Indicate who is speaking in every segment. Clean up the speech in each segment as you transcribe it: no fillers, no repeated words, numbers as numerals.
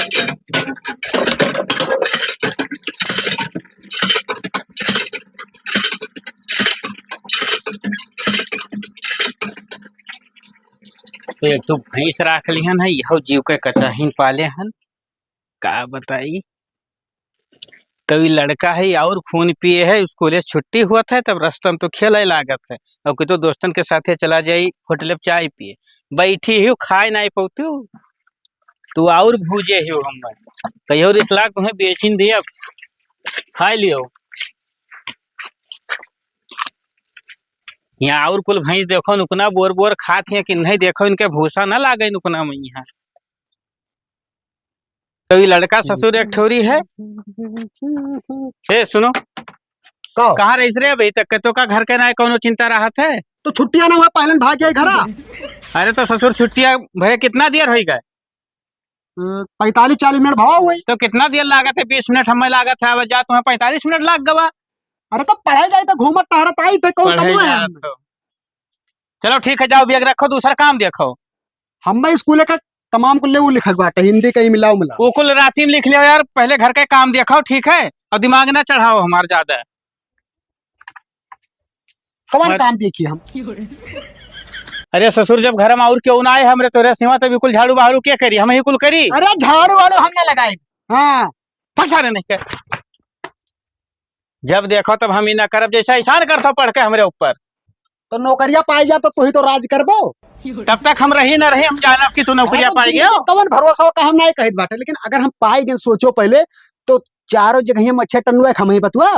Speaker 1: तो एक तो भैंस राख लिहन है, यह जीव के कचाहीन पाले हन। का बताई, कभी लड़का है और खून पिए है, स्कूल छुट्टी हुआ था तब रास्ता तो खेल लागत है। अब कि तो दोस्तन के साथे चला जाई होटल चाय पिए, बैठी ही खाए नहीं पौती तू और भूजे ही हम कहो रिसला तुम्हें बेचिन दिया खाए लियो। यहाँ और कुल भैंस देखो नुकना बोर बोर खात है कि नहीं, देखो इनके भूसा ना लागे नुकना में। यहाँ कभी लड़का ससुर एक ठोरी है। ए सुनो, कहाँ रहीस रे अभी तक तो का घर के ना कोनो चिंता राहत है।
Speaker 2: तो छुट्टियां ना हुआ पहले भाग गए घर।
Speaker 1: अरे तो ससुर छुट्टियां भैया कितना देर हो गए?
Speaker 2: 45-40 मिनट भाव हुई।
Speaker 1: तो कितना देर लागत है? 20 मिनट हमें लागत है, जा तुम्हें 45 मिनट लाग गवा।
Speaker 2: अरे तो पढ़ाई जाए तो घूमत टहरत आई थे, कौन कम है।
Speaker 1: चलो ठीक है, जाओ बैग रखो, दूसरा काम देखो।
Speaker 2: हम स्कूल का तमाम कुल वो लिखल बाटे, हिंदी कहीं मिलाओ मिला
Speaker 1: वो कुल राती में लिख लियो यार, पहले घर का काम देखो ठीक है, और दिमाग ना चढ़ाओ हमार ज्यादा।
Speaker 2: कौन काम देखिए हम।
Speaker 1: अरे ससुर जब घर में और क्यों ना आए हमरे तोरे सिवा तो बिल्कुल झाड़ू बहारू क्या करी, हम ही कुल करी।
Speaker 2: अरे झाड़ू वाड़ू हमने लगाई। हाँ
Speaker 1: फंसा नहीं कर, जब देखो तब हम ही ना करब, जैसा ईशान करता पढ़ के हमरे ऊपर।
Speaker 2: तो नौकरिया पाई जा तो ही तो राज करबो।
Speaker 1: तब तक हम रही ना रही, हम जानब कि तू नौकरिया पाई गया।
Speaker 2: कौन भरोसा का हम नहीं कहत बाटे, लेकिन अगर हम पाई गए सोचो पहले तो चारों जगह हम अच्छे टनुए हम ही बतुआ।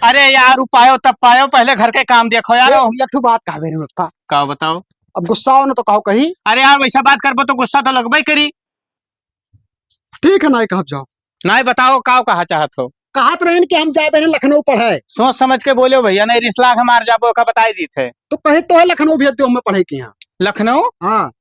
Speaker 1: अरे यार पायो तब पायो, पहले घर के काम देखो यार।
Speaker 2: एक बात कहा
Speaker 1: का बताओ।
Speaker 2: अब गुस्सा हो ना तो कहो कही।
Speaker 1: अरे यार वैसा बात करबो तो गुस्सा तो लगबे करी।
Speaker 2: ठीक है ना कहा जाओ,
Speaker 1: नहीं बताओ का कहा चाहत हो।
Speaker 2: कहत रहे कि हम जाए लखनऊ पढ़े।
Speaker 1: सोच समझ के बोलो भैया, नहीं रिसला हमार जाबो का बताई दी थे।
Speaker 2: तो कहे तो है लखनऊ भेज दो हमें पढ़े के यहाँ।
Speaker 1: लखनऊ?
Speaker 2: हाँ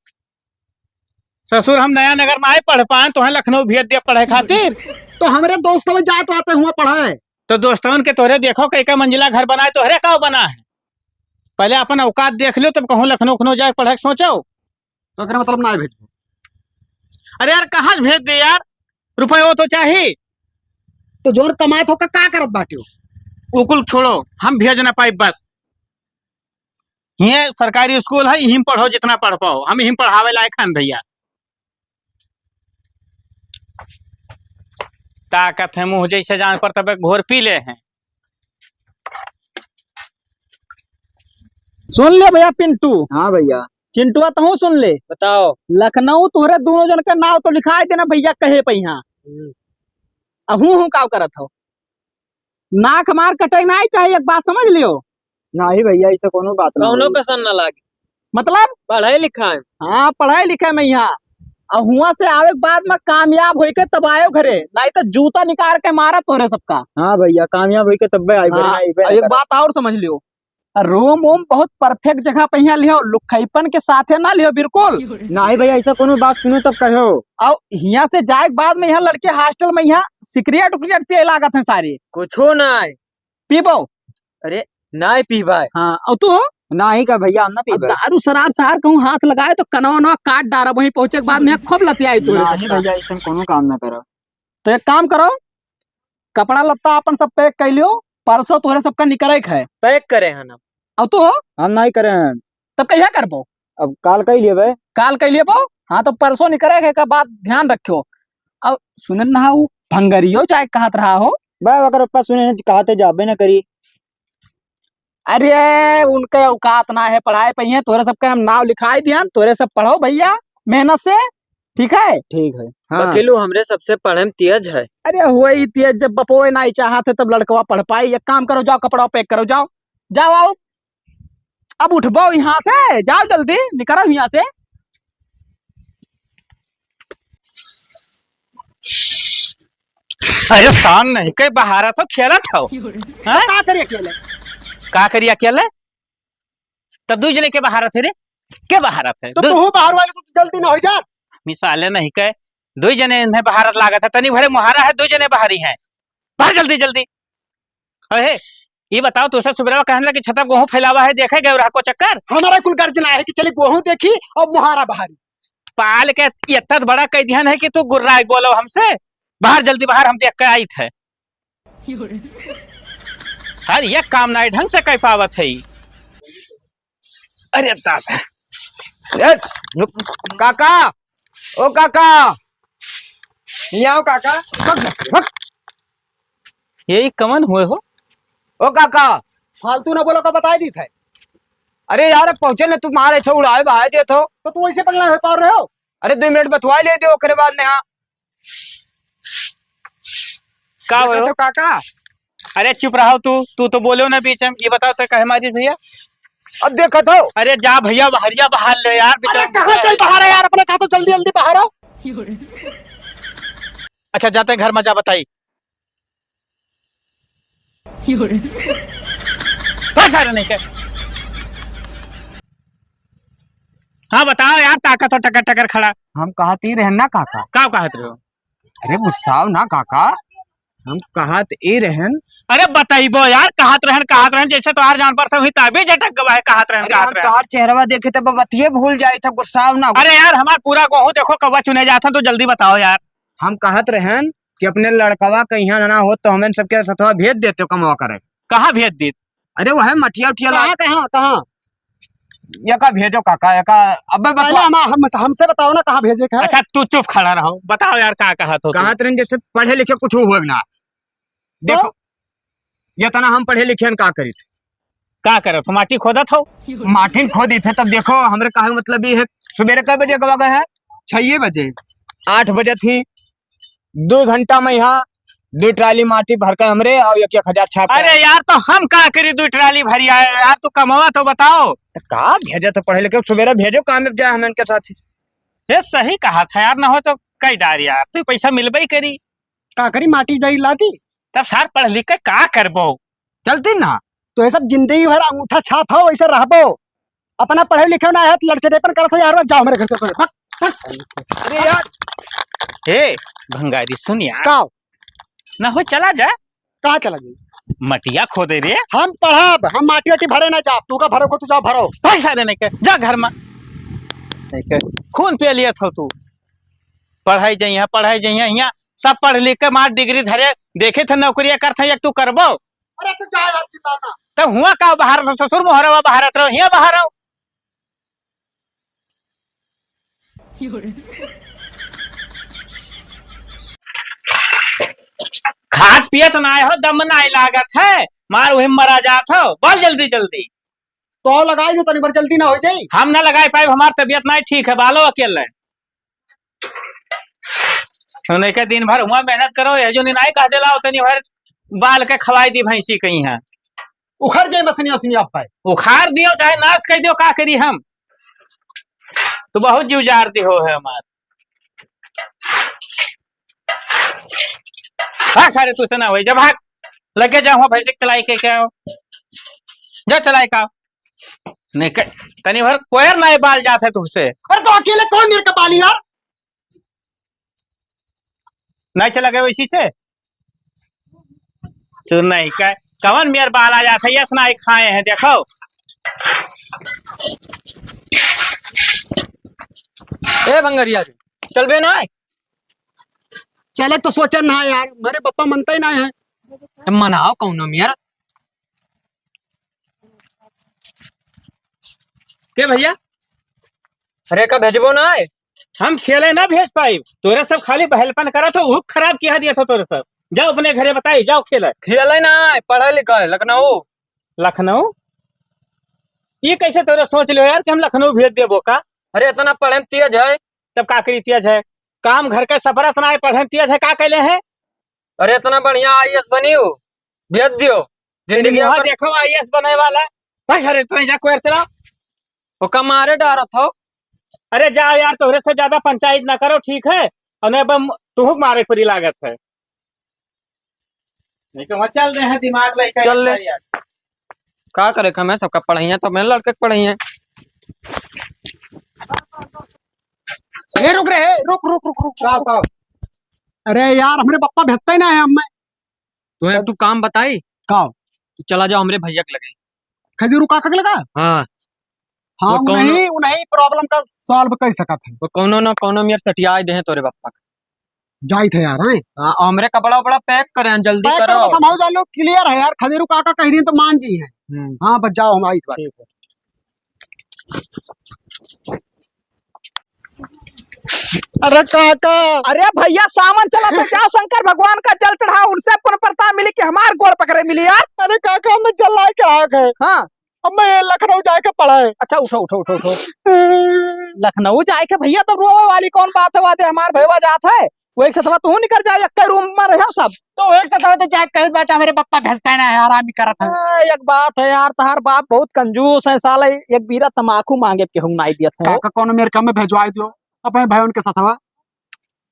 Speaker 1: ससुर हम नया नगर में आए पढ़ पाए तो है लखनऊ भेज दिया पढ़े खातिर।
Speaker 2: तो हमारे दोस्तों में जाए तो आते हुए पढ़े।
Speaker 1: तो दोस्तों के तोहरे देखो कई मंजिला घर बनाए, तोहरे का बना है। पहले अपन औकात देख लो तब कहूँ लखनऊ खनऊ जाए पढ़े सोचो।
Speaker 2: तो मतलब ना भेजो।
Speaker 1: अरे यार कहाँ भेज दे यार, रुपये वो तो चाहिए।
Speaker 2: तो जोर कमात हो का करत बाटियो।
Speaker 1: उकुल छोड़ो, हम भेज ना पाए बस। ये सरकारी स्कूल है, यहीं पढ़ो जितना पढ़ पाओ, हम यहीं पढ़ावे लायक हन भैया। ताकत है मुँह जैसे जान पर तब घोर पी ले हैं।
Speaker 3: सुन ले भैया पिंटू।
Speaker 4: हाँ भैया।
Speaker 3: चिंटुआ तो सुन ले।
Speaker 4: बताओ।
Speaker 3: लखनऊ तोहरे दोनों जन का नाव तो लिखा देना भैया कहे पे यहाँ। अब हूँ का करत हो, नाक मार कटे ना चाहिए, एक बात समझ लियो।
Speaker 4: नहीं भैया ऐसा कोनो बात ना।
Speaker 3: कौनो
Speaker 4: कसन ना लागे,
Speaker 3: मतलब
Speaker 4: पढ़ाई लिखाई।
Speaker 3: हाँ पढ़ाई लिखाई में यहाँ। अब हुआ से आवे के बाद में कामयाब हो के तब आयो घरे, नहीं तो जूता निकाल के मारा तोरे सबका।
Speaker 4: हाँ भैया कामयाब हुई के तब आई।
Speaker 3: हाँ, एक बात और समझ लियो, रूम वूम बहुत परफेक्ट जगह पे यहाँ लियो, लुखाईपन के साथे ना लियो बिल्कुल।
Speaker 4: नहीं भैया ऐसा कोनो बात सुने तब कहो।
Speaker 3: और यहाँ से जाए के बाद में यहाँ लड़के हॉस्टल में यहाँ सिगरेट उगरेट पिए लागत है सारी।
Speaker 4: कुछो नहीं
Speaker 3: पीबो।
Speaker 4: अरे नहीं पी भाई।
Speaker 3: हाँ और तू
Speaker 4: नहीं का भैया हम ना पी।
Speaker 3: दारू शराब सहार कहूँ हाथ लगाए तो कनवा काट डारा, वहीं पहुंचे के बाद में खूब लतियाई तू।
Speaker 4: नहीं भैया ऐसा कोनो काम ना करो।
Speaker 3: तो एक काम करो, कपड़ा लत्ता अपन सब पैक कर लियो, परसों तोहरे सबका निकले है।
Speaker 4: पैक करे हैं हम।
Speaker 3: अब तू
Speaker 4: हम नहीं करे हैं।
Speaker 3: तब कहिया करबो?
Speaker 4: अब काल कह लिए भाई।
Speaker 3: काल कह लिए पाओ। हाँ तो परसों निकले का बात ध्यान रखियो। अब सुन ना वो भंगरियो चाहे कहत रहा हो
Speaker 4: भाई, अगर अपा सुने कहते जाबे ना करी।
Speaker 3: अरे उनके औकात ना है पढ़ाई पे है, तोरे सबके हम नाम लिखाई दिया, तोरे सब पढ़ो भैया मेहनत से, ठीक है।
Speaker 4: ठीक है।
Speaker 3: हाँ।
Speaker 4: वकीलू हमरे सबसे पढ़े में तेज है।
Speaker 3: अरे हुए ही तेज, जब बपोए नहीं चाहते तब लड़कवा पढ़ पाई। एक काम करो, जाओ कपड़ा पैक करो, जाओ जाओ आओ। अब उठबो यहाँ से, जाओ जल्दी निकलो यहाँ से।
Speaker 1: अरे शान नहीं कई बहारा तो खेला था।
Speaker 2: का करिए अकेले?
Speaker 1: का करिए अकेले? तब दो जने के बहारा थे रे, के बहारा थे?
Speaker 2: तो तू बाहर वाले तो जल्दी ना हो जा।
Speaker 1: मिसाले नहीं कहे दो जने इन्हें बहारत लागत है, तनी भरे मुहारा है, दो जने बाहरी हैं। बाहर जल्दी जल्दी। अरे ये बताओ, तो सब सुबह कहने लगे छतप गेहूं फैलावा है, देखे गए को चक्कर।
Speaker 2: हमारा कुल गर्जना है कि चले गेहूं देखी और मुहारा बहारी।
Speaker 1: पाल के इतना बड़ा कह दिया है कि तू गुर्रा बोलो हमसे। बाहर जल्दी बाहर, हम देख के आई थे। अरे ये काम नहीं ढंग से कह पावत है। अरे दादा
Speaker 4: काका, ओ काका, ये आओ काका।
Speaker 1: यही कमन हुए हो।
Speaker 4: ओ काका,
Speaker 2: फालतू ना बोलो का बता दी थे।
Speaker 4: अरे यार पहुंचे ना, तुम्हारे छो उड़ाए बहाए दे थो।
Speaker 2: तो तू ऐसे पगला हो पा रहे हो।
Speaker 4: अरे 2 मिनट बतवा ले दो, ओकरे बाद ने हाँ
Speaker 1: का हो
Speaker 2: तो काका
Speaker 1: अरे चुप रहो तू तो बोलो ना बीच में। ये बताओ तो कहे माजिद भैया।
Speaker 4: अब देखा था।
Speaker 1: अरे जा भैया बहरिया बाहर ले यार।
Speaker 2: अरे कहाँ चल बाहर है यार, अपने कहा तो जल्दी जल्दी बाहर आओ।
Speaker 1: अच्छा जाते घर में जा बताई। सारे नहीं कर। हाँ बताओ यार, ताकत हो टकर टकर खड़ा।
Speaker 4: हम कहते रहन ना काका।
Speaker 1: का कहत रहे हो?
Speaker 4: अरे गुस्सा ना काका, हम कहत ए रहन।
Speaker 1: अरे बताइबो यार, कहत रहन जैसे तो हर जान पर हुई ताबे झटक गवा है। कहत रहन
Speaker 4: तार चेहरा देखे तो बतिये भूल जाए था। गुस्सा ना।
Speaker 1: अरे यार हमार पूरा गेहूं देखो कौवा चुने जाता, तो जल्दी बताओ यार।
Speaker 4: हम कहत रहन कि अपने लड़कवा कहीं ना हो तो हमें सबके सतवा भेज देते कमवा करे।
Speaker 1: कहाँ भेज दी?
Speaker 4: अरे वो है मठिया उठिया ला।
Speaker 2: कहाँ कहाँ
Speaker 4: ये का भेजो काका, ये का अब
Speaker 2: पहले
Speaker 4: बतवा।
Speaker 2: हमसे बताओ ना कहाँ भेजे का है।
Speaker 1: अच्छा तू चुप खड़ा रहो, बताओ यार का कहत हो?
Speaker 4: कहत रहन जैसे पढ़े लिखे कुछ हुए ना। देखो ये तना हम पढ़े लिखे का करी थे।
Speaker 1: का करो तो माटी खोदत हो?
Speaker 4: मार्टिन खोदी थे तब देखो हमरे कहा मतलब ये है। सवेरे कई बजे गवा गए हैं?
Speaker 2: 6 बजे।
Speaker 4: 8 बजे थी। 2 घंटा में यहाँ 2 ट्राली माटी भर कर हमरे और 1,000 छाप।
Speaker 1: अरे यार तो हम का करी 2 ट्राली भरी आए यार, तू कमावा तो बताओ।
Speaker 4: का भेजे तो पढ़े लिखे सवेरे भेजो काम में जाए हम इनके साथ।
Speaker 1: ये सही कहा था यार, ना हो तो कई डार यार, तू पैसा मिलबे करी।
Speaker 2: का करी माटी जाई लाती।
Speaker 1: तब सार पढ़ लिख के का करबो?
Speaker 4: चलती ना।
Speaker 2: तो ये सब जिंदगी भर अंगूठा छाप हो वैसे रहबो। अपना पढ़े लिखे ना है तो लड़चटेपन करत हो यार। जाओ मेरे घर से भाग।
Speaker 4: अरे यार
Speaker 1: ए भंगारी सुन यार,
Speaker 2: का
Speaker 1: ना हो चला जा।
Speaker 2: कहाँ चला गई?
Speaker 1: मटिया खोदे रे।
Speaker 2: हम पढ़ब, हम माटी वाटी भरे ना जा। तू का भरो को तू जाओ भरो।
Speaker 1: पैसा देने के जा घर में। खून पे लिया था तू। पढ़ाई जइया यहाँ सब पढ़ लिख के मार डिग्री धरे देखे थे नौकरिया करते एक तू करबो।
Speaker 2: अरे तू जा यार चिल्लाना।
Speaker 1: तब हुआ का बाहर ससुर मोहरवा बाहर रहो, यहाँ बाहर आओ। खाद पियत ना हो, दम ना लागत है, मार वही मरा जात हो। बोल जल्दी जल्दी।
Speaker 2: तो लगाई दो तनी बार जल्दी ना हो जाई।
Speaker 1: हम ना लगाए पाए, हमारी तबीयत नहीं ठीक है, बालो अकेले। नहीं के दिन भर हुआ मेहनत करो, ये जो नहीं कह दिला उतनी भर बाल के खवाई दी भैंसी कहीं है।
Speaker 2: उखड़ जाए मसनी वसनी आप पाए।
Speaker 1: उखाड़ दियो चाहे नाश कर दियो, का करी हम। तो बहुत जीव जारती हो है हमार। भाग सारे तू से ना हो, जब भाग लगे जाओ भैंसी चलाई के क्या हो जा चलाई का। नहीं कर तनी भर कोयर ना बाल जात है तुझसे।
Speaker 2: अरे तो अकेले कौन मेरे का पाली यार।
Speaker 1: नहीं चला गए इसी से सुन नहीं का कवन मेर बाल आ जाता है। यस ना खाए हैं देखो।
Speaker 4: ए भंगरिया चल बे ना।
Speaker 2: चले तो सोचन ना यार, मेरे पप्पा मनता ही ना है।
Speaker 4: मनाओ कौन यार।
Speaker 1: के भैया
Speaker 4: अरे का भेजबो ना।
Speaker 1: हम खेले ना भेज पाई, तोरे सब खाली बहलपन करा तो हुक खराब किया दिया था तोरे सब। जाओ अपने घरे बताई, जाओ खेले।
Speaker 4: खेले ना पढ़े लिखे लखनऊ।
Speaker 1: लखनऊ ये कैसे तोरे सोच लो यार कि हम लखनऊ भेज देबो का।
Speaker 4: अरे इतना पढ़े में तेज है।
Speaker 1: तब का करी तेज है, काम घर के सफर इतना पढ़े तेज है, का कैले है।
Speaker 4: अरे इतना बढ़िया IAS बनी हो, भेज दियो। जिंदगी
Speaker 1: वहाँ देखो IAS बने वाला। बस अरे तुम जा कोयर चला।
Speaker 4: वो कमारे डारा था।
Speaker 1: अरे जाओ यार, तोहरे से ज्यादा पंचायत ना करो ठीक है, और नहीं बम तुहक मारे पूरी लागत है। नहीं तो वहाँ चल रहे हैं दिमाग लेकर।
Speaker 4: चल ले। का करे मैं सबका पढ़ाई तो मैं लड़के पढ़ाई है।
Speaker 2: ए रुक रहे, रुक रुक रुक रुक। अरे यार हमारे पप्पा भेजता ही ना है। अब मैं
Speaker 4: तू काम बताई
Speaker 2: का
Speaker 4: तू चला जाओ हमरे भैया के लगे।
Speaker 2: खदी रुका कक लगा।
Speaker 4: हाँ
Speaker 2: हाँ
Speaker 4: वो कौनो-
Speaker 2: उन्हीं उन्हीं प्रॉब्लम का सॉल्व कर सकत है।
Speaker 4: वो कोनो न कोनो मेर सटिया दे तोरे बप्पा
Speaker 2: जाई थे यार हैं
Speaker 4: हाँ हमरे कपड़ा बड़ा पैक करे जल्दी
Speaker 2: पैक
Speaker 4: करो
Speaker 2: करो बस, हम जान लो क्लियर है यार। खदेरू काका कह रही हैं तो मान जी हैं। हाँ बस जाओ हम आई बात।
Speaker 4: ठीक है।
Speaker 2: अरे काका
Speaker 3: अरे भैया सामान चला तो जाओ शंकर भगवान का जल चढ़ाओ, उनसे पुण्य प्रताप मिली कि हमार गोड़ पकड़े मिली यार।
Speaker 2: अरे काका हमें जल्लाई चढ़ा गए।
Speaker 3: हाँ
Speaker 2: अब मैं लखनऊ जाके पढ़ा है।
Speaker 3: अच्छा उठो उठो उठो उठो। लखनऊ जाए के भैया तब रोवे वाली कौन बात है? बात है हमार भैया जात है वो एक साथ तू निकल जाए, एक रूम में रहो सब
Speaker 2: तो एक साथ तो जाके कहीं बैठा मेरे पप्पा भैंसता है आराम ही करा था।
Speaker 3: एक बात है यार, तहार बाप बहुत कंजूस है साला, एक बीरा तमाकू मांगे के हूं नाई दिया था।
Speaker 2: काका कौन मेरे कम में भेजवाई दियो अपने भाई उनके साथ हवा।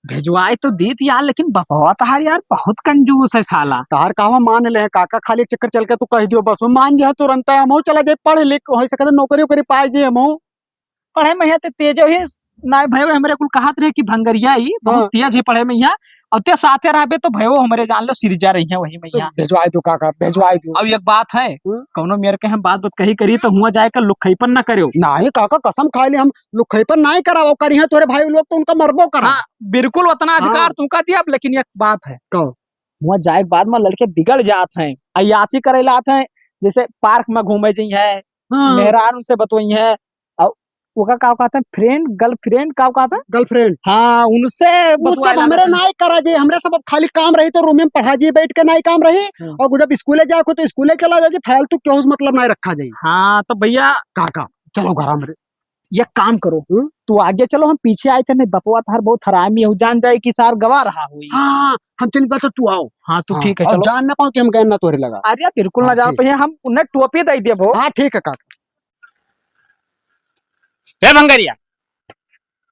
Speaker 3: भेजवाए तो दी थी यार, लेकिन बपवा तहार यार बहुत कंजूस है साला।
Speaker 2: तार कहवा मान ले काका, खाली एक चक्कर चल के तू कह दियो बस वो मान जाए तुरंत। हम चला जाए पढ़ लिख हो सके नौकरी वोकरी पाए जी हम।
Speaker 3: पढ़े में यहाँ तेज ही नाय भयो हमरे कुल कहत रहे कि भंगरिया ही बहुत
Speaker 2: हाँ।
Speaker 3: तेज ही पढ़े में यहाँ, और ते साथे रहबे तो भयो हमरे जान लो सिरजा रही है वही में
Speaker 2: तो
Speaker 3: यहाँ।
Speaker 2: भेजवाई दो काका भेजवाई दो।
Speaker 3: अब एक बात है, कौनो मेरे के हम बात कही करी तो हुआ जाए कर लुखईपन न करो।
Speaker 2: नहीं काका कसम खा ली हम लुखईपन नहीं कराओ करी है तोरे भाई लोग तो उनका मरबो करा।
Speaker 3: हाँ बिल्कुल उतना अधिकार
Speaker 2: हाँ।
Speaker 3: तुमका दिया, लेकिन एक बात है
Speaker 2: कहो।
Speaker 3: हुआ जाए के बाद में लड़के बिगड़ जाते हैं, अयासी करे लाते हैं, जैसे पार्क में घूमे जी है,
Speaker 2: हाँ।
Speaker 3: मेहरान उनसे बतवई है, और वो का कहते हैं फ्रेंड गर्लफ्रेंड का कहता है,
Speaker 2: गर्लफ्रेंड
Speaker 3: हाँ उनसे
Speaker 2: वो
Speaker 3: बतवाए
Speaker 2: सब हमरे
Speaker 3: लाते हैं।
Speaker 2: नहीं करा जी। हमरे सब अब खाली काम रही तो रूम में पढ़ा जी बैठ के नहीं काम रही। और जब स्कूले जाओ तो स्कूले चला जाए फालतू क्यों मतलब नहीं रखा जाए।
Speaker 3: हाँ तो भैया
Speaker 2: काका चलो घर हमरे।
Speaker 3: ये काम करो, तू आगे चलो हम पीछे आए थे, नहीं बपवा तार बहुत हरामी है, जान जाए कि सार गवा रहा हुई।
Speaker 2: हाँ हम चल तो तू आओ।
Speaker 3: हाँ तू
Speaker 2: हाँ,
Speaker 3: ठीक है
Speaker 2: और
Speaker 3: चलो।
Speaker 2: जान ना पाओ कि हम कहना तोरे लगा।
Speaker 3: अरे बिल्कुल ना
Speaker 2: हाँ,
Speaker 3: जाओ
Speaker 2: ठीक।
Speaker 3: भैया, हम उन्हें टोपी दे दिए वो।
Speaker 2: हाँ ठीक है काका।
Speaker 1: हे भंगरिया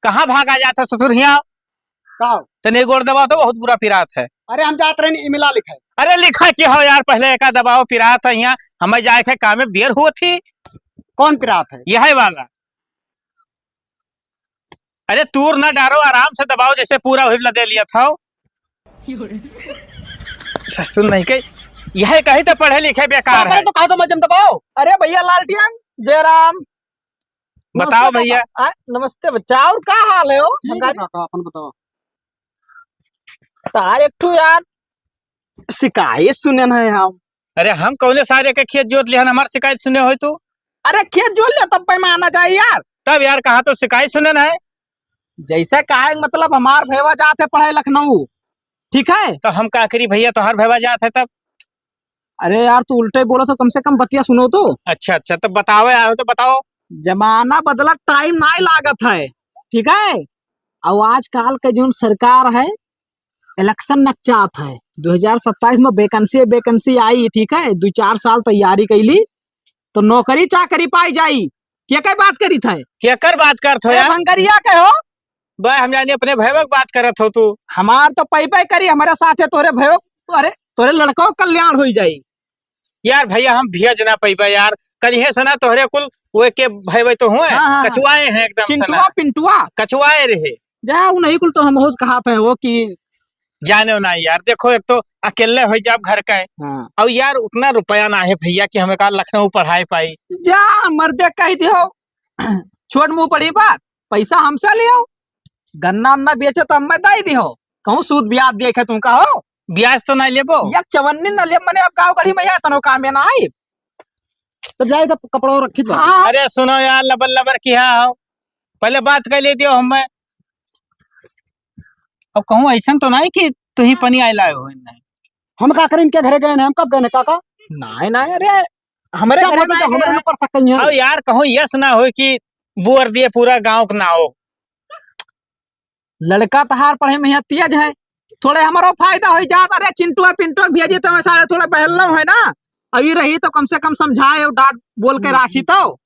Speaker 1: कहाँ भागा जाता ससुर हिया?
Speaker 2: का
Speaker 1: तने गोड़ दबा तो बहुत बुरा पिरात है।
Speaker 2: अरे हम जात रहे इमिला लिखा है।
Speaker 1: अरे लिखा क्या हो यार, पहले एका दबाओ पिरात है यहाँ, हमें जाए के काम में देर हुई थी।
Speaker 2: कौन पिरात है?
Speaker 1: यह वाला अरे तूर ना डारो, आराम से दबाओ जैसे पूरा हुई लदे लिया था। ससुर नहीं के यह कही तो पढ़े लिखे बेकार है।
Speaker 2: तो कहा तो मजम दबाओ।
Speaker 3: अरे भैया लालटियन जयराम,
Speaker 1: बताओ भैया।
Speaker 3: नमस्ते बच्चा, और क्या हाल है?
Speaker 2: ठीक है काका अपन बताओ।
Speaker 3: तार एक ठू यार शिकायत सुने ना है हम।
Speaker 1: अरे हम कौने सारे के खेत जोत लिया, हमारी शिकायत सुने हो तू?
Speaker 3: अरे खेत जोड़ ले तब पैमाना चाहिए यार।
Speaker 1: तब यार कहा तो शिकायत सुने ना है।
Speaker 3: जैसे कहा मतलब हमार भैया जाते पढ़े लखनऊ, ठीक है?
Speaker 1: तो हम का करी भैया, तो हर भैया जात है तब।
Speaker 3: अरे यार तू उल्टे बोलो तो कम से कम बतिया सुनो तो।
Speaker 1: अच्छा अच्छा तो बताओ आए हो तो बताओ।
Speaker 3: जमाना बदला टाइम नहीं लागत है, ठीक है? और आजकल के जो सरकार है इलेक्शन नचात है, 2027 में वैकेंसी आई, ठीक है? 2-4 साल तैयारी कैली तो नौकरी चाकरी पाई जाई। क्या बात करी थे?
Speaker 1: क्या कर बात करत हो यार?
Speaker 3: भंगरिया के हो
Speaker 1: भाई हम जाने अपने भैया की बात करत हो तू।
Speaker 3: हमार तो पै करी हमारे साथ है तोरे भयो, अरे तोरे लड़कों कल्याण हो जाई।
Speaker 1: यार भैया हम भेज ना पैबा यार, कलिए सना तोहरे कुल वो के भैया तो हुए
Speaker 3: हाँ।
Speaker 1: कछुआए हैं एकदम
Speaker 3: चिंटुआ
Speaker 1: सना,
Speaker 3: पिंटुआ
Speaker 1: कछुआए रहे।
Speaker 3: जा नहीं कुल तो हम होश कहा थे वो कि
Speaker 1: जाने ना यार, देखो एक तो अकेले हो जाब घर का है,
Speaker 3: हाँ।
Speaker 1: और यार उतना रुपया ना है भैया कि हमें कहा लखनऊ पढ़ाई पाई।
Speaker 3: जा मर्दे कह दियो छोट मुंह पड़ी बात, पैसा हमसे लियो, गन्ना उन्ना बेचे तो हमें दे दियो, कहूँ सूद ब्याज देखे तुम कहो
Speaker 1: ब्याज तो ना लेबो।
Speaker 3: या चवन्नी न ले मने अब गाँव गढ़ी में है तनो काम में ना आई।
Speaker 2: तब जाए तब कपड़ा रखी बा।
Speaker 3: हाँ
Speaker 1: अरे सुनो यार लबर लबर किया हो, पहले बात कर ले दियो हमें। अब कहूँ ऐसा तो नहीं कि तू ही पनी आए लाए हो। नहीं
Speaker 2: हम का करें इनके घरे गए हैं? हम कब गए हैं काका?
Speaker 3: नहीं अरे हमारे
Speaker 2: क्या
Speaker 3: घरे
Speaker 2: बात है,
Speaker 3: जाए
Speaker 2: हमारे
Speaker 3: हैं।
Speaker 2: में पढ़ सकते हैं।
Speaker 1: अब यार कहूँ यस ना हो कि बुअर दिए पूरा गांव का ना हो।
Speaker 3: लड़का तहार पढ़े में तेज है, थोड़े हमारो फायदा हो जात। अरे चिंटुआ पिंटुआ भेजी तो सारे थोड़े बहल है ना, अभी रही तो कम से कम समझाए और डांट बोल के राखी तो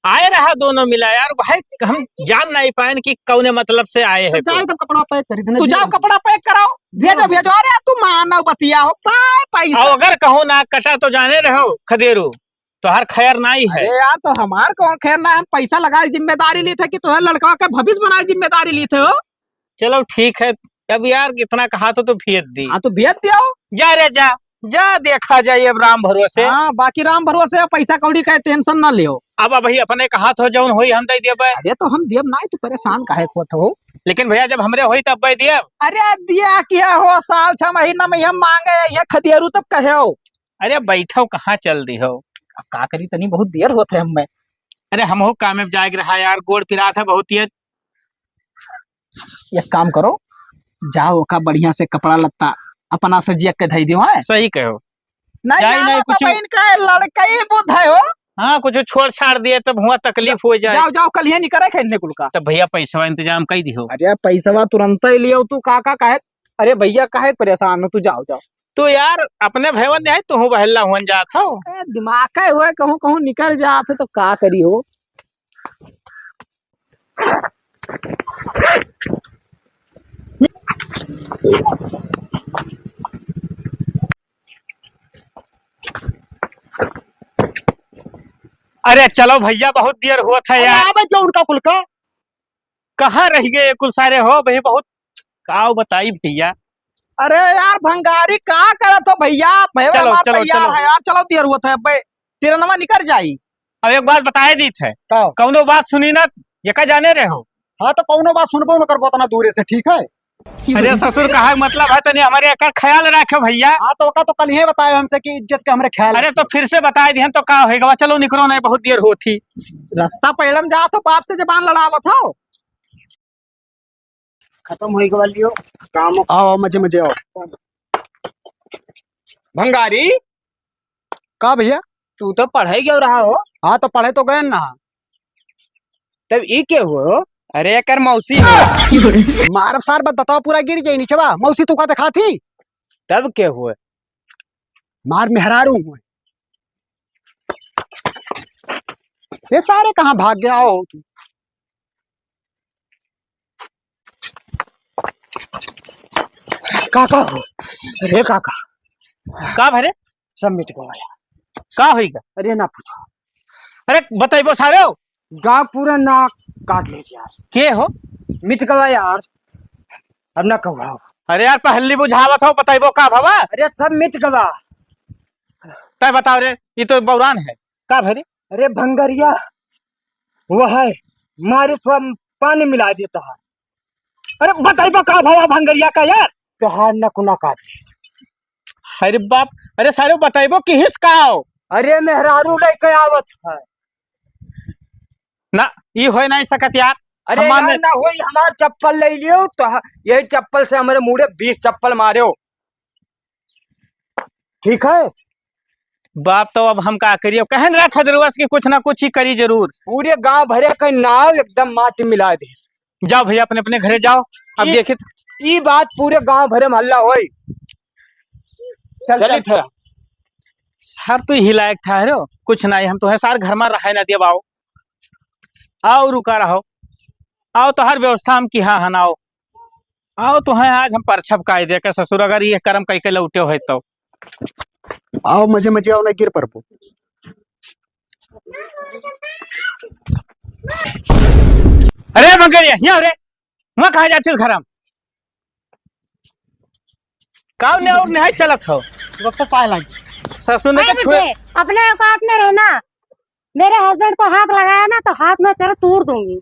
Speaker 1: आए रहा दोनों मिला यार भाई, हम जान नहीं पाए कि कौने मतलब से आए हैं।
Speaker 2: जाए तब कपड़ा पैक कर देना।
Speaker 3: तू जाओ कपड़ा पैक कराओ, भेजो। अरे तू मानो बतिया हो पैसा।
Speaker 1: और अगर कहूँ ना कटा तो जाने रहो खदेरू, तो हर खैर नहीं है।
Speaker 3: अरे यार तो हमार कौन खैर ना, हम पैसा लगाए जिम्मेदारी ली थे कि तुम्हें लड़का के भविष्य बनाए जिम्मेदारी ली थे हो।
Speaker 1: चलो ठीक है, अब यार इतना कहा तो भेज दी।
Speaker 3: हाँ तो भेज दियो।
Speaker 1: जा रे जा, जा देखा जाए अब राम भरोसे।
Speaker 3: हाँ बाकी राम भरोसे पैसा कौड़ी का टेंशन ना लियो।
Speaker 1: अब भैया अपने कहा थो जौन होई हम दे देबे।
Speaker 3: अरे तो हम देव ना तू परेशान काहे को हो।
Speaker 1: लेकिन भैया जब हमरे होई तब दे देब।
Speaker 3: अरे दिया किया हो साल 6 महीना में हम मांगे ये खदियरू तब कहे हो।
Speaker 1: अरे बैठो कहाँ चल दी हो।
Speaker 3: अब का करी तनी बहुत देर होत है हमें।
Speaker 1: अरे हमहू काम में जाग रहा यार, गोड़ पिरा था बहुत ही।
Speaker 3: एक काम करो, जाओ का बढ़िया से कपड़ा लत्ता अपना से जिया के धई दियो है।
Speaker 1: सही कहो।
Speaker 3: नहीं
Speaker 1: जाई नहीं
Speaker 3: जाना तो
Speaker 1: कुछ।
Speaker 3: बहन का लड़का ही बुध है हो।
Speaker 1: हाँ कुछ छोड़ छाड़ दिए तब हुआ तकलीफ हो जाए।
Speaker 3: जाओ जाओ कल ये नहीं करे खेलने कुल का।
Speaker 1: तब भैया पैसा इंतजाम कर दियो।
Speaker 3: अरे पैसा तुरंत ही लियो तू काका काहे। अरे भैया काहे परेशान हो तू जाओ जाओ।
Speaker 1: तो यार अपने भैया ने तो हूँ बहला हुआ जात हो।
Speaker 3: दिमाग का हुआ कहूँ कहूँ निकल जाते तो का करी हो।
Speaker 1: अरे चलो भैया बहुत देर हुआ था यार।
Speaker 3: जो उनका कुल का
Speaker 1: कहाँ रह गए कुल सारे हो भाई बहुत। काव बताई भैया।
Speaker 3: अरे यार भंगारी का करत हो भैया। भैया
Speaker 1: चलो,
Speaker 3: हमार
Speaker 1: चलो,
Speaker 3: तैयार
Speaker 1: चलो।
Speaker 3: है यार। चलो देर हुआ था तेरा नमा निकल जाई।
Speaker 1: अब एक बात बताए दी थे।
Speaker 3: का?
Speaker 1: कौनो बात सुनी ना ये का जाने रहे हो।
Speaker 3: हाँ तो कौनो बात सुनबो न करबो तना दूरे से ठीक है।
Speaker 1: अरे ससुर कहा मतलब है तनी हमारे एक ख्याल रखो भैया।
Speaker 3: हाँ तो ओका तो कल ही बताए हमसे कि इज्जत के हमरे ख्याल।
Speaker 1: अरे तो फिर से बताए दिहन तो का होएगा। चलो निकलो नहीं बहुत देर होती।
Speaker 3: रास्ता पहलम जा तो बाप से जबान लड़ावत हो। खत्म होई गवा लियो काम। आओ मजे मजे आओ।
Speaker 4: भंगारी
Speaker 3: का भैया?
Speaker 4: तू तो पढ़ाई क्यों रहा हो।
Speaker 3: हाँ तो पढ़े तो गए ना।
Speaker 4: तब ये क्या हुआ।
Speaker 1: अरे कर मौसी
Speaker 3: मार सार बताओ पूरा गिर जाई नीचे बा। मौसी तू का देखा थी।
Speaker 4: तब क्या हुआ।
Speaker 3: मार मेहरारू हुए। ये सारे कहाँ भाग गया हो तू।
Speaker 4: काका हो। अरे काका
Speaker 1: का भरे
Speaker 4: सब मिट गया।
Speaker 1: का होएगा।
Speaker 3: अरे ना पूछो।
Speaker 1: अरे बताइबो सारे हो।
Speaker 4: गाँव पूरा नाक काट ले यार।
Speaker 1: के हो।
Speaker 4: मिट गया यार। अब ना कहो।
Speaker 1: अरे यार पहली बुझावत हो बताइबो का भवा।
Speaker 4: अरे सब मिट गया।
Speaker 1: तय बताओ रे ये तो बौरान है। का भरे।
Speaker 4: अरे भंगरिया वो है मारे पानी मिला देता है।
Speaker 1: अरे बताइबो का भवा भंगरिया का यार।
Speaker 4: तो हार न कुना काट ले।
Speaker 1: अरे बाप। अरे सारे बताइबो कि हिस का हो।
Speaker 4: अरे मेहरारू लेके आवत है।
Speaker 1: ना ये हो नहीं सकत यार।
Speaker 4: अरे
Speaker 1: हमार
Speaker 4: यार
Speaker 1: ने-
Speaker 4: ना होई हमार चप्पल ले लियो तो यही चप्पल से हमारे मुड़े 20 चप्पल मारो। ठीक है।
Speaker 1: बाप तो अब हम का करिए कहन रख दरवास की कुछ ना कुछ ही करी जरूर।
Speaker 4: पूरे गांव भरे का नाव एकदम माटी मिला दे।
Speaker 1: जाओ भैया अपने अपने घरे जाओ। अब
Speaker 4: ये-
Speaker 1: देखिए
Speaker 4: ये बात पूरे गांव भरे में हल्ला होई। चल
Speaker 1: चली
Speaker 4: चल
Speaker 1: था सर तू ही लायक ठहरो कुछ नहीं। हम तो है सार घर में रहे ना दिया आओ। आओ रुका रहो। आओ तो हर व्यवस्था हम की हाँ हनाओ। आओ तो है आज हम परछप कायदे के ससुर अगर ये कर्म कई के लौटे हो तो।
Speaker 3: आओ मजे मजे आओ ना गिर पड़बो।
Speaker 1: अरे मगर यहाँ रे वहाँ कहा जाते घर हम काव ने और नहीं चलत हो।
Speaker 3: वक्त पाए लगे।
Speaker 1: ससुर ने
Speaker 5: अरे
Speaker 1: तो छुए।
Speaker 5: बेटे, अपने औकात में रहना। मेरे हस्बैंड को हाथ लगाया ना तो हाथ में तेरा तोड़ दूंगी।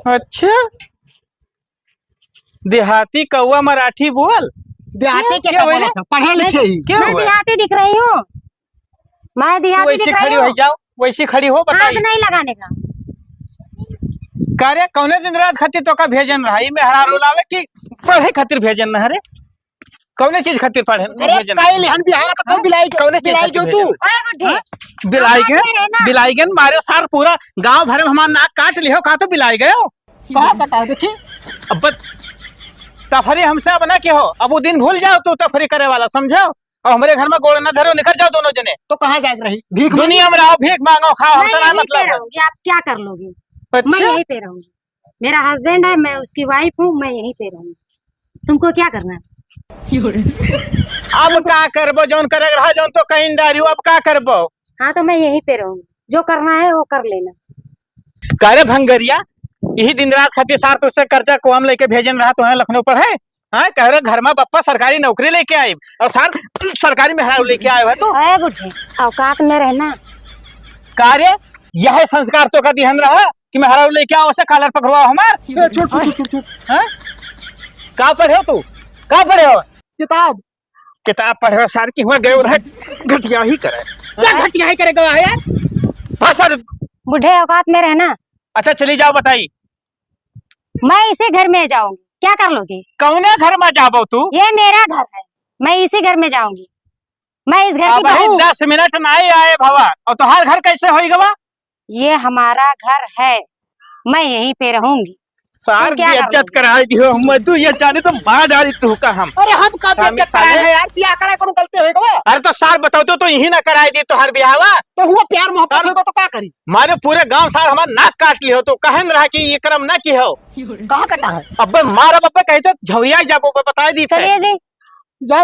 Speaker 1: अच्छा देहाती कौवा मराठी बोल।
Speaker 3: देहाती के
Speaker 1: क्या हुआ
Speaker 3: बोला
Speaker 1: रे?
Speaker 3: था पढ़े लिखे ही।
Speaker 1: क्या
Speaker 5: मैं
Speaker 1: हुआ
Speaker 5: देहाती दिख रही हूँ। मैं
Speaker 1: तू
Speaker 5: देहाती
Speaker 1: वैसी
Speaker 5: दिख
Speaker 1: खड़ी
Speaker 5: रही
Speaker 1: हो
Speaker 5: हूँ।
Speaker 1: जाओ वैसी खड़ी हो
Speaker 5: हाथ
Speaker 1: बताइए।
Speaker 5: नहीं लगाने का।
Speaker 1: कार्य कौने दिन रात खातिर तो का भेजन रहा में हरा रोलावे कि पढ़े खातिर भेजन न हरे। कौने चीज खातिर पढ़े
Speaker 3: अरे
Speaker 1: भेजन
Speaker 3: काहे लिहन बिहार का तो बिलाई
Speaker 1: कौने चीज
Speaker 3: बिलाई
Speaker 1: खातिर
Speaker 3: जो तू।
Speaker 1: भेजन?
Speaker 5: ओए बुड्ढे,
Speaker 1: बिलाई
Speaker 5: औकात में रहना।
Speaker 1: गए बिलाई गए मारे सार पूरा गांव भर में हमारा नाक काट लियो का तो बिलाई गए हो।
Speaker 3: कहाँ कटा देखी।
Speaker 1: अब तफरी हमसे अब ना के हो। अब वो दिन भूल जाओ तू तफरी करे वाला समझो। और हमारे घर में गोड़ न धरो निकल जाओ दोनों जने।
Speaker 3: तो कहाँ जाग रही भीख
Speaker 1: दुनिया में रहो भीख मांगो खाओ
Speaker 5: मैं
Speaker 1: हमसे ना
Speaker 5: यहीं पे
Speaker 1: मतलब है।
Speaker 5: रहूंगी। आप क्या कर लोगे। मैं
Speaker 1: अच्छा
Speaker 5: यहीं पे रहूंगी। मेरा हस्बैंड है, मैं उसकी वाइफ हूँ। मैं यहीं पे रहूंगी। तुमको क्या करना है।
Speaker 1: अब का करबो जौन करे रहा जौन तो कहीं डारियो अब का करबो।
Speaker 5: हाँ तो मैं यहीं पे रहूंगी। जो करना है वो कर लेना।
Speaker 1: करे भंगरिया यही दिन रात खातिर सार तुझसे कर्जा को हम लेके भेजन रहा तो है लखनऊ पर है। हाँ कह रहे घर में बप्पा सरकारी नौकरी लेके आए और सार सरकारी मेहरारू लेके आए हो तो
Speaker 5: अरे बुढ़े औकात में रहना।
Speaker 1: कार्य यह संस्कार तो का ध्यान रहा कि मेहरारू लेके आओ से कॉलर पकड़वाओ हमार।
Speaker 2: छोड़
Speaker 1: हाँ कहाँ पढ़े हो तू कहाँ पढ़े हो
Speaker 2: किताब
Speaker 1: किताब पढ़े हो सार की हुआ गए रहे घटिया ही करे
Speaker 2: क्या घटिया ही करेगा यार।
Speaker 1: हाँ सर
Speaker 5: बुढ़े औकात में रहना।
Speaker 1: अच्छा चली जाओ बताई
Speaker 5: मैं इसी घर में जाऊंगी, क्या कर लोगी?
Speaker 1: कौने घर में जाबो तू
Speaker 5: ये मेरा घर है, मैं इसी घर में जाऊंगी। मैं इस घर की
Speaker 1: अब ही
Speaker 5: बहू।
Speaker 1: 10 मिनट नहीं आए भवा और तुम्हार घर कैसे होई गवा
Speaker 5: ये हमारा घर है, मैं यहीं पे रहूंगी।
Speaker 1: सार
Speaker 5: तुम क्या
Speaker 1: की
Speaker 5: कर
Speaker 1: इज्जत
Speaker 5: लोगे?
Speaker 1: कराई दियो हम तू ये जाने तो मार डाली तू का हम।
Speaker 2: अरे हम का बेइज्जत कराए हैं यार, क्या करे करो गलती होएगा।
Speaker 1: अरे तो सार बताओ तो यही ना कराई दी तुहार ब्याहवा
Speaker 2: तो हुआ प्यार मोहब्बत होगा तो क्या करी।
Speaker 1: मारे पूरे गांव सार हमार नाक काट लियो तो कहन रहा कि ये कर्म ना की हो
Speaker 2: कहाँ कटा है।
Speaker 1: अबे मारा बप्पे कहते झौरिया जाबो बता दी थे।
Speaker 5: चलिए जी,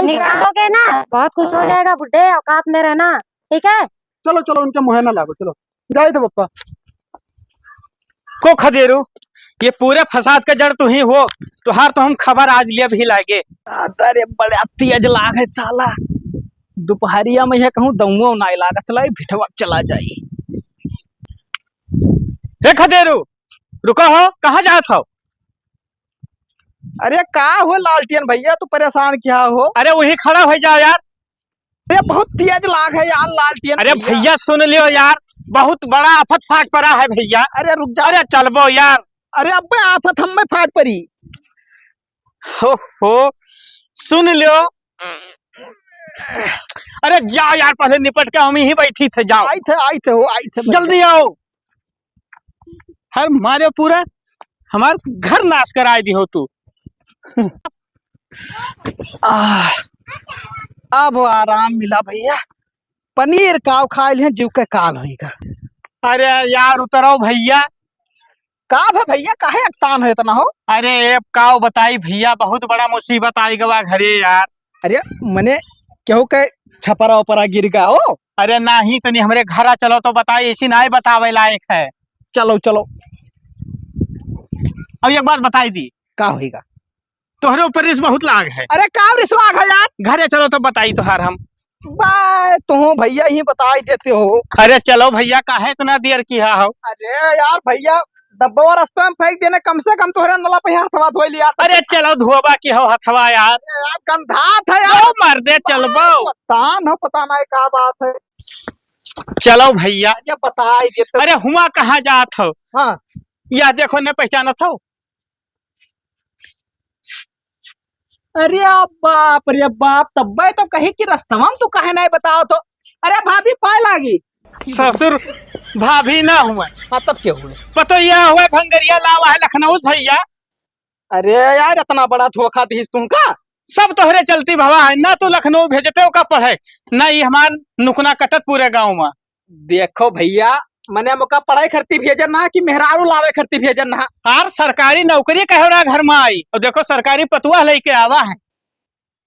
Speaker 5: निकालोगे ना बहुत कुछ हो जाएगा। बुढ़े औकात में रहना, ठीक है?
Speaker 2: चलो चलो उनके मुँह ना लागो, चलो जाए तो पप्पा।
Speaker 1: को खदेरू ये पूरे फसाद का जड़ तू ही हो तुहार तो हम खबर आज लिया भी लागे। अरे बड़ा तेज लाग है साला दोपहरिया में यह कहूँ दउओ ना लागत चला भिठवा चला जाई। हे खदेरू रुको हो कहाँ जात हो।
Speaker 2: अरे का हो लालटेन भैया, तू परेशान क्या हो।
Speaker 1: अरे वही खड़ा हो जाओ यार।
Speaker 2: अरे बहुत तेज लाग है यार लालटेन।
Speaker 1: अरे भैया सुन लियो यार बहुत बड़ा आफत फाट पड़ा है भैया।
Speaker 2: अरे रुक जा।
Speaker 1: अरे चलबो यार।
Speaker 2: अरे अब्बे आफत हम में फाट पड़ी।
Speaker 1: हो सुन लियो। अरे जाओ यार पहले निपट के हम ही बैठी थे जाओ।
Speaker 2: आई थे
Speaker 1: जल्दी आओ। हर मारे पूरा हमार घर नाश कराए दी हो तू।
Speaker 2: अब आराम मिला भैया, पनीर काव खा लिया जीव के काल होगा।
Speaker 1: अरे यार उतरो भैया।
Speaker 2: का है भैया काहे अक्तान है इतना हो।
Speaker 1: अरे एक काव बताई भैया बहुत बड़ा मुसीबत आई गवा घरे यार।
Speaker 2: अरे मने केहू के छपरा उपरा गिर गया हो।
Speaker 1: अरे नहीं तो नहीं हमारे घर चलो तो बताई ऐसी नहीं बतावे लायक है।
Speaker 2: चलो चलो
Speaker 1: अब एक बात बताई दी
Speaker 2: का होगा।
Speaker 1: तोहरे ऊपर रिस बहुत लाग है।
Speaker 2: अरे का रिसवाग है यार।
Speaker 1: घरे चलो तो बताई तुहार हम।
Speaker 2: बाय तो भैया ही बता ही देते हो।
Speaker 1: अरे चलो भैया काहे इतना देर किया हो।
Speaker 2: अरे यार भैया डब्बा रास्ते में फेंक देने कम से कम तोहरे नला पे हाथ धोई लिया।
Speaker 1: अरे चलो धोबा की हो हथवा यार।
Speaker 2: यार गंधात है यार।
Speaker 1: मर दे चलबो।
Speaker 2: पता नहीं क्या बात है।
Speaker 1: चलो भैया
Speaker 2: ये बता ही देते।
Speaker 1: अरे हुआ कहाँ जात हो।
Speaker 2: हाँ
Speaker 1: या देखो न पहचानत हो।
Speaker 2: अरे बाप रे बाप, तब तो कहीं की रास्ता में तू कहे नहीं बताओ तो। अरे भाभी पाए लागी।
Speaker 1: ससुर भाभी ना हुआ
Speaker 2: हाँ तब क्या हुए।
Speaker 1: पतो यह हुआ भंगरिया लावा है लखनऊ भैया।
Speaker 2: अरे यार इतना बड़ा धोखा दीस तुमका।
Speaker 1: सब तोहरे चलती भवा है ना तो लखनऊ भेजते हो का पढ़े ना ये हमार नुकना कटत पूरे गांव में।
Speaker 2: देखो भैया मने मुका पढ़ाई करती भेजन ना कि मेहरारू लावे करती भेजन ना।
Speaker 1: यार सरकारी नौकरी कहे रहा घर में आई और देखो सरकारी पतुआ लेके आवा है।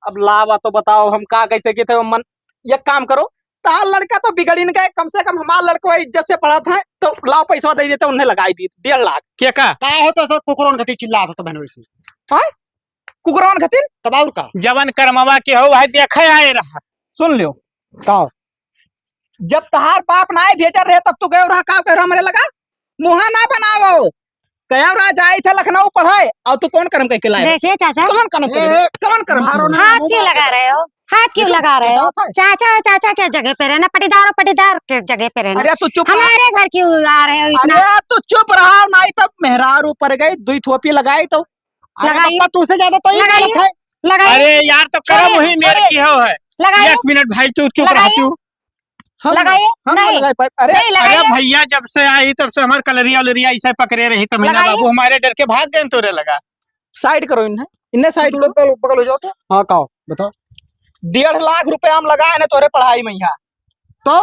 Speaker 2: अब लावा तो बताओ हम का कैसे के थे मन। ये काम करो तार लड़का तो बिगड़ी न गए, कम से कम हमारा लड़का इज्जत से पढ़ा था तो लाओ पैसा दे देते उन्हें लगाई दी 1.5 लाख।
Speaker 1: क्या का
Speaker 2: हो तो सब कुकरोन घटी चिल्ला तो बहन वैसे। हाँ कुकरोन घटी तब और का
Speaker 1: जवन कर्मवा के हो वह देखे आए रहा।
Speaker 2: सुन लियो का जब तहार बाप ना भेजा रहे तब तू गए रहा का कह रहा मेरे लगा मुहा ना बनावो कह रहा जाए थे लखनऊ पढ़ाए और तू कौन कर्म करके लाए।
Speaker 5: देखिए चाचा,
Speaker 2: कौन कर्म
Speaker 5: हाथ क्यों लगा रहे हो, हाथ क्यों लगा रहे हो? चाचा चाचा क्या जगह पे रहना, पटीदार पटीदार के जगह पे रहना।
Speaker 2: अरे तू चुप
Speaker 5: हमारे घर क्यों आ रहे हो इतना?
Speaker 2: अरे तू चुप रहा नहीं तब मेहरार ऊपर गई 2 थोपी लगाई तो
Speaker 5: लगाइए
Speaker 2: तुझसे ज्यादा तो ही गलत है।
Speaker 5: लगाइए
Speaker 1: अरे यार तो कर्म वही मेरे की हो है।
Speaker 5: लगाइए
Speaker 1: 1 मिनट भाई तू चुप रहा तू।
Speaker 5: लगाइए नहीं
Speaker 2: अरे
Speaker 5: नहीं
Speaker 1: अरे
Speaker 5: लगाइए।
Speaker 1: भैया जब से आई तब से हमारे कलरिया उलरिया ऐसे पकड़े रही तो मीना
Speaker 5: लगाइए।
Speaker 1: बाबू हमारे डर के भाग गए तोरे लगा।
Speaker 2: साइड करो इन्हें साइड पकड़ हो जाओ तो। हाँ कहो बताओ 1.5 लाख रुपए हम लगाए ना तोरे पढ़ाई में यहाँ तो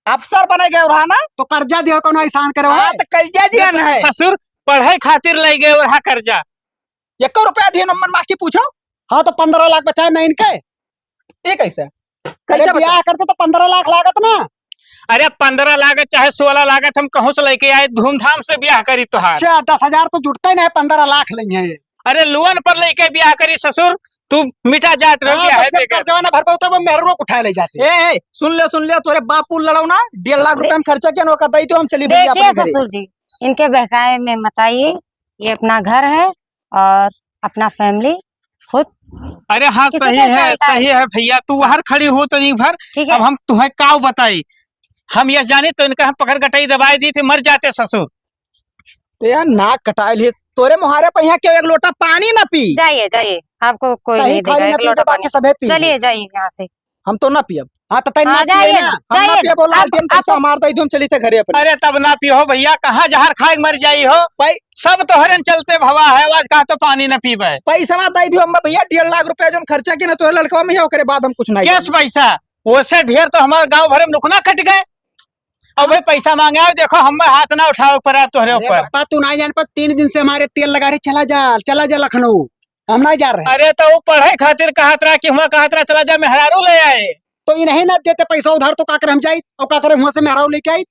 Speaker 2: अफसर बने गए रहा ना तो कर्जा दिया कौन एहसान करवा तो कर्जा दिया ना है।
Speaker 1: ससुर पढ़ाई खातिर ले गए और कर्जा
Speaker 2: 1 रुपया दिए नंबर माँ की पूछो। हाँ तो 15 लाख बचाए ना इनके ये कैसे ब्याह करते तो 15 लाख लागत ना।
Speaker 1: अरे 15 लागत चाहे 16 लागत हम कहूँ से लेके आए धूमधाम से ब्याह करी तुहार।
Speaker 2: 10,000 तो जुटता ही नहीं 15 लाख लेंगे।
Speaker 1: अरे लोन पर लेके ब्याह करी ससुर, तू मिटा जात रह गया है बेकार।
Speaker 2: जवाना भर पाता वो मेहरों को उठा ले जाते। ए सुन ले तोरे बापू लड़ाओ ना 1.5 लाख रुपए में खर्चा क्या नौका दई तो हम चली भैया
Speaker 5: देखिए
Speaker 2: अपने घरे।
Speaker 5: ससुर जी, इनके बहकावे में मत आइए। ये अपना घर है और अपना फैमिली खुद।
Speaker 1: अरे हाँ
Speaker 5: किसी
Speaker 1: सही
Speaker 5: के
Speaker 1: है
Speaker 5: साथ
Speaker 1: सही है भैया, तू बाहर खड़ी हो तो नहीं भर।
Speaker 5: ठीक है।
Speaker 1: अब हम तुम्हें काव बताई, हम ये जाने तो इनका हम पकड़ गटाई दबाई दी थी, मर जाते ससुर।
Speaker 2: तो यार नाक कटाए लिए तोरे मुहारे पे यहाँ क्यों एक लोटा पानी ना पी।
Speaker 5: जाइए जाइए, आपको कोई
Speaker 2: कहीं
Speaker 5: नहीं
Speaker 2: खाली
Speaker 5: देगा
Speaker 2: ना
Speaker 5: एक
Speaker 2: पी
Speaker 5: लोटा
Speaker 2: तो बाकी
Speaker 5: पानी।
Speaker 2: सबे पी।
Speaker 5: चलिए जाइए यहाँ से।
Speaker 2: हम तो ना पियब। हाँ तो तई ना
Speaker 5: हाँ,
Speaker 2: पिए
Speaker 5: जाइए
Speaker 2: ना,
Speaker 5: ना,
Speaker 2: हम ना
Speaker 5: जाइए।
Speaker 2: पिए बोला
Speaker 5: आप-
Speaker 2: आलटियन पैसा मार दई तो हम चली थे घरे अपने।
Speaker 1: अरे तब ना पियो भैया, कहाँ जहर खाए मर जाई हो भाई, सब तोहरे चलते भवा है, आज कहा तो पानी न पीबे।
Speaker 2: पैसा दई दियो हम भैया 1.5 लाख रुपए जो खर्चा की ना तोरे लड़का में ओकरे बाद हम कुछ नहीं
Speaker 1: कैस पैसा ओसे ढेर तो हमारे गांव भर में नुकना कट गए। अब भाई पैसा मांगे आओ, देखो हम हाथ ना उठाओ पर तोहरे
Speaker 2: अरे
Speaker 1: ऊपर।
Speaker 2: पापा तू नहीं जान पर 3 दिन से हमारे तेल लगा रहे, चला जा लखनऊ, हम नहीं जा रहे।
Speaker 1: अरे तो वो पढ़ाई खातिर कहत रहा कि हुआ कहत रहा चला जा मेहरारू ले आए।
Speaker 2: तो इन्हें ना देते पैसा उधार तो काकर हम जाई और काकर वहां से मेहराऊ लेके आई।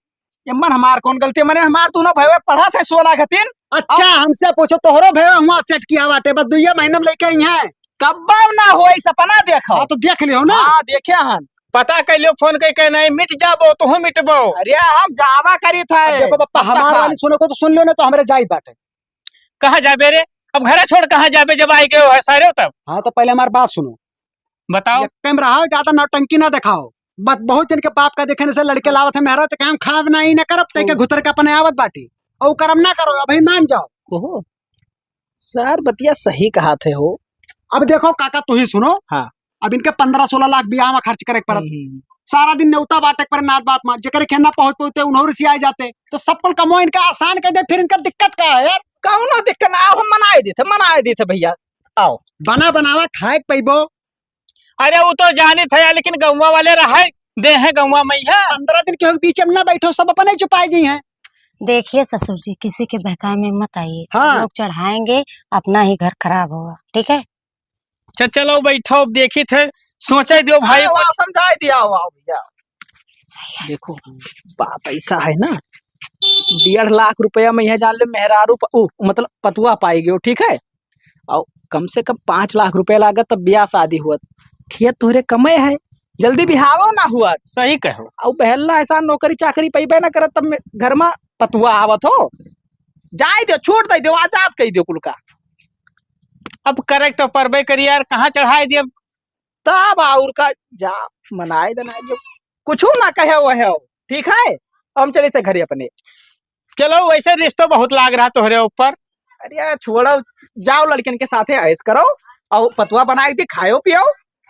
Speaker 2: यमन हमार कौन गलती मने हमार तू ना भैया पढ़ा थे 16 खतिन। अच्छा हमसे पूछो तोहरो भैया वहां सेट किया बाटे बस 2 महीना में लेके आई है। कब ना होई सपना देखो। हाँ तो देख लियो ना। हाँ देखे हन।
Speaker 1: पता कैलियो फोन कह नहीं मिट जाबो तो हम मिटबो।
Speaker 2: अरे हम जावा करी थे। देखो पप्पा हमार वाली सुनो को तो सुन लियो ना तो हमारे जाई बाटे।
Speaker 1: कहाँ जाबे रे, अब घर छोड़ कहाँ जाबे जब आई गए हो है सारे तब।
Speaker 2: हाँ तो पहले हमारी बात सुनो,
Speaker 1: बताओ।
Speaker 2: कैमरा हो ज्यादा नौटंकी ना दिखाओ। बस बहुत जन के बाप का देखने से लड़के लावत है मेहरा तो काम खाव नहीं ना करब ते के घुतर का अपने आवत बाटी और करम ना करो अभी मान जाओ। ओहो सर बतिया सही कहा थे हो। अब देखो काका तू ही सुनो। हाँ अब इनके 15-16 लाख ब्याह में खर्च करे पर सारा दिन नेवता बाटक पर नाच बात में जेकर खेना पहुंच पहुंचते उन्होंने से आ जाते तो सबल कमो इनका आसान कर दे, फिर इनका दिक्कत का है यार। कौनो दिक्कत ना, आओ हम मनाए देते भैया, आओ बना बनावा खाए पैबो।
Speaker 1: अरे वो तो जानी था लेकिन गौवा वाले रहा दे हैं गौवा मैया।
Speaker 2: 15 दिन के बीच में ना बैठो, सब अपने छुपाई जी हैं।
Speaker 5: देखिए ससुर जी, किसी के बहकावे में मत आइए। सब
Speaker 2: हाँ।
Speaker 5: लोग चढ़ाएंगे, अपना ही घर खराब होगा। ठीक है।
Speaker 1: चलो बैठो, देखी थे सोचे दियो भाई।
Speaker 2: समझाई दिया आओ भैया। देखो बात ऐसा है ना 1.5 लाख रुपया में यह जान लो मेहरारू मतलब पतुआ पाई गयो। ठीक है और कम से कम 5 लाख रुपया लागत तब ब्याह शादी हुआ। खेत तोहरे कमे है, जल्दी बिहावो ना हुआ।
Speaker 1: सही कहो।
Speaker 2: और बहला ऐसा नौकरी चाकरी पैबे ना करत तब घर में पतुआ आवत हो। जाए दो छोड़ दे दो आजाद कही दो कुल का।
Speaker 1: अब करेक्ट तो परबे करी यार, कहाँ चढ़ाए दिए
Speaker 2: तब और का जा मनाए देना जो कुछ ना कहे वो है। ठीक है हम चले थे घरे अपने।
Speaker 1: चलो वैसे रिश्ता बहुत लाग रहा तोहरे ऊपर।
Speaker 2: अरे यार छोड़ो, जाओ लड़कन के साथे ऐश करो और पतुआ बनाई थी खाओ पियो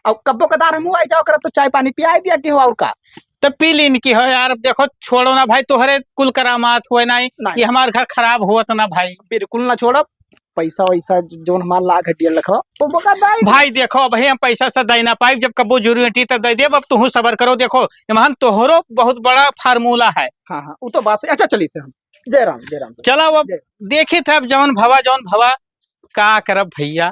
Speaker 2: और कब्बो कदार हम आई जाओ करब तो चाय पानी पिया दिया कि हो और का।
Speaker 1: तो पी लीन की हो यार, देखो छोड़ो ना भाई, तोहरे कुल करामात हुए नहीं ये हमारे घर खराब हुआ तो ना भाई।
Speaker 2: बिल्कुल ना छोड़ो, पैसा वैसा जो हमारा लाख हटिया रखो वो बका दाई
Speaker 1: भाई देखो भाई हम पैसा से दे ना पाई, जब कब्बो जरूरत तब दे दे। अब तुम सबर करो, देखो ईमान तोहरो बहुत बड़ा फार्मूला है।
Speaker 2: हाँ हाँ वो तो बात है। अच्छा चली थे हम। जय राम जय राम।
Speaker 1: चलो अब देखी थे अब जौन भवा का करब भैया।